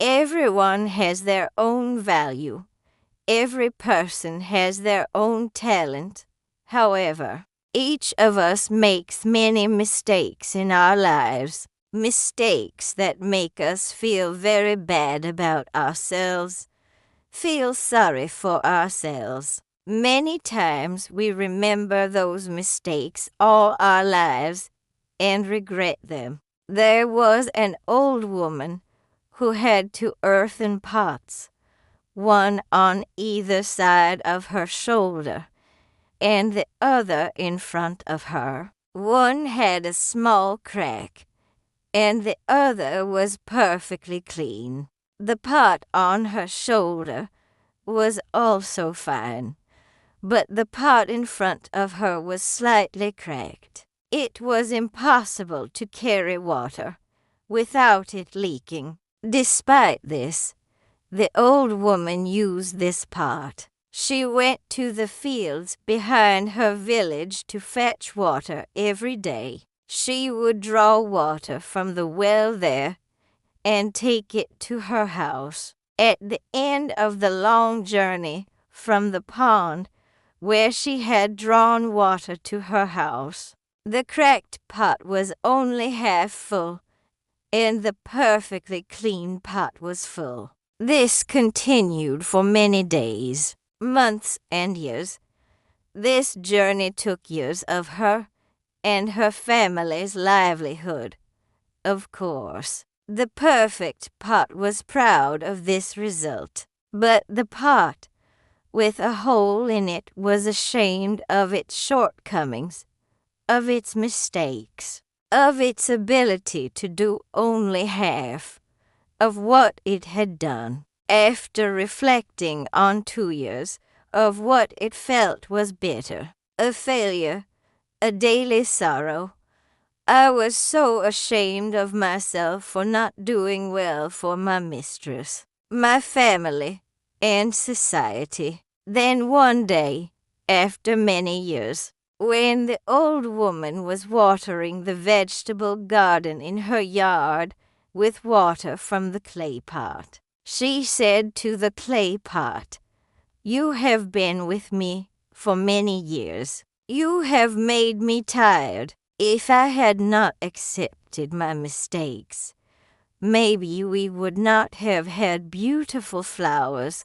Everyone has their own value. Every person has their own talent. However, each of us makes many mistakes in our lives, mistakes that make us feel very bad about ourselves, feel sorry for ourselves. Many times we remember those mistakes all our lives and regret them. There was an old woman who had 2 earthen pots, one on either side of her shoulder, and the other in front of her. One had a small crack, and the other was perfectly clean. The pot on her shoulder was also fine, but the pot in front of her was slightly cracked. It was impossible to carry water without it leaking. Despite this, the old woman used this pot. She went to the fields behind her village to fetch water every day. She would draw water from the well there and take it to her house. At the end of the long journey from the pond where she had drawn water to her house, the cracked pot was only half full, and the perfectly clean pot was full. This continued for many days, months, and years. This journey took years of her and her family's livelihood. Of course, the perfect pot was proud of this result, but the pot with a hole in it was ashamed of its shortcomings, of its mistakes, of its ability to do only half of what it had done. After reflecting on 2 years of what it felt was bitter, a failure, a daily sorrow, I was so ashamed of myself for not doing well for my mistress, my family, and society. Then one day, after many years, when the old woman was watering the vegetable garden in her yard with water from the clay pot, she said to the clay pot, "You have been with me for many years. You have made me tired. If I had not accepted my mistakes, maybe we would not have had beautiful flowers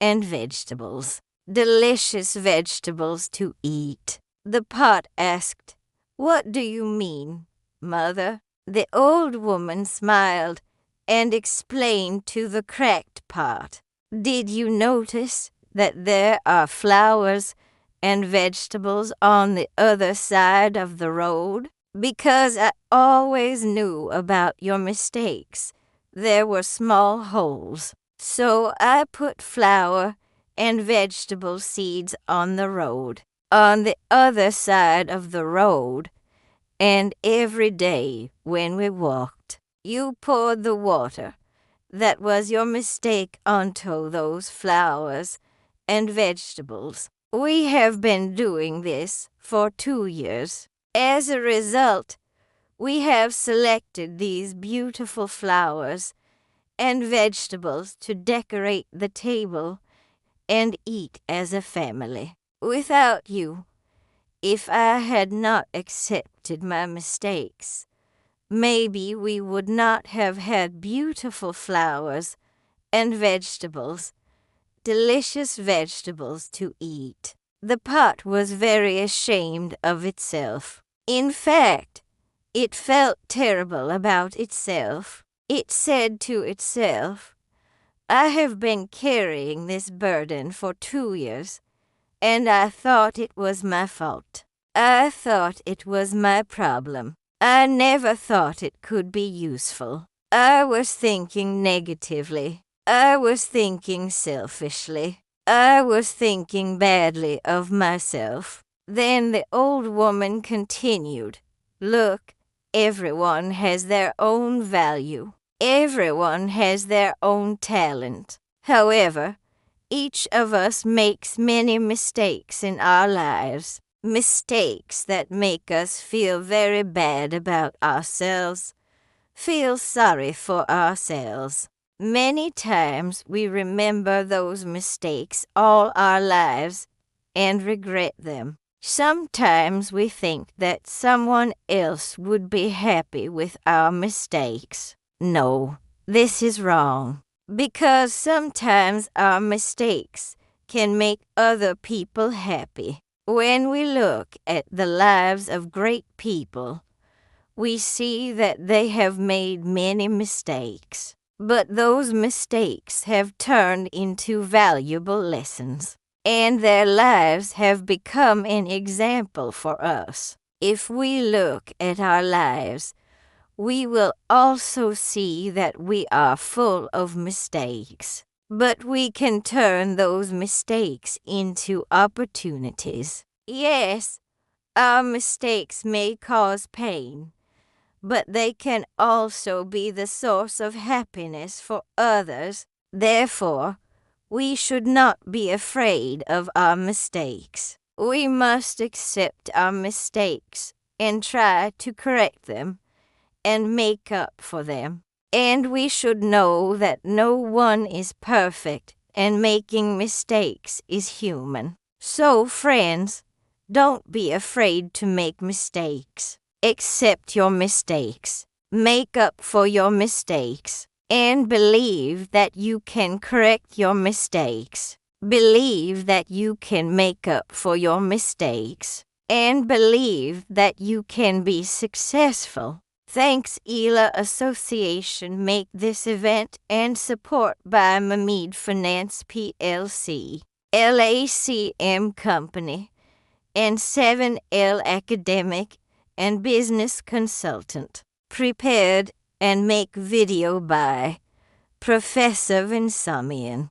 and vegetables, delicious vegetables to eat." The pot asked, "What do you mean, Mother?" The old woman smiled and explained to the cracked pot, "Did you notice that there are flowers and vegetables on the other side of the road? Because I always knew about your mistakes. There were small holes, so I put flower and vegetable seeds on the road, on the other side of the road, and every day when we walked, you poured the water that was your mistake onto those flowers and vegetables. We have been doing this for 2 years. As a result, we have selected these beautiful flowers and vegetables to decorate the table and eat as a family. Without you, if I had not accepted my mistakes, maybe we would not have had beautiful flowers and vegetables, delicious vegetables to eat." The pot was very ashamed of itself. In fact, it felt terrible about itself. It said to itself, "I have been carrying this burden for 2 years, and I thought it was my fault. I thought it was my problem. I never thought it could be useful. I was thinking negatively. I was thinking selfishly. I was thinking badly of myself." Then the old woman continued, "Look, everyone has their own value. Everyone has their own talent. However, each of us makes many mistakes in our lives, mistakes that make us feel very bad about ourselves, feel sorry for ourselves. Many times we remember those mistakes all our lives and regret them. Sometimes we think that someone else would be happy with our mistakes. No, this is wrong. Because sometimes our mistakes can make other people happy. When we look at the lives of great people, we see that they have made many mistakes. But those mistakes have turned into valuable lessons, and their lives have become an example for us. If we look at our lives, we will also see that we are full of mistakes. But we can turn those mistakes into opportunities. Yes, our mistakes may cause pain, but they can also be the source of happiness for others. Therefore, we should not be afraid of our mistakes. We must accept our mistakes and try to correct them and make up for them. And we should know that no one is perfect and making mistakes is human. So, friends, don't be afraid to make mistakes. Accept your mistakes, make up for your mistakes, and believe that you can correct your mistakes. Believe that you can make up for your mistakes, and believe that you can be successful. Thanks ELA Association make this event and support by Mamid Finance PLC, LACM Company, and 7L Academic and Business Consultant. Prepared and make video by Professor Vinsamian.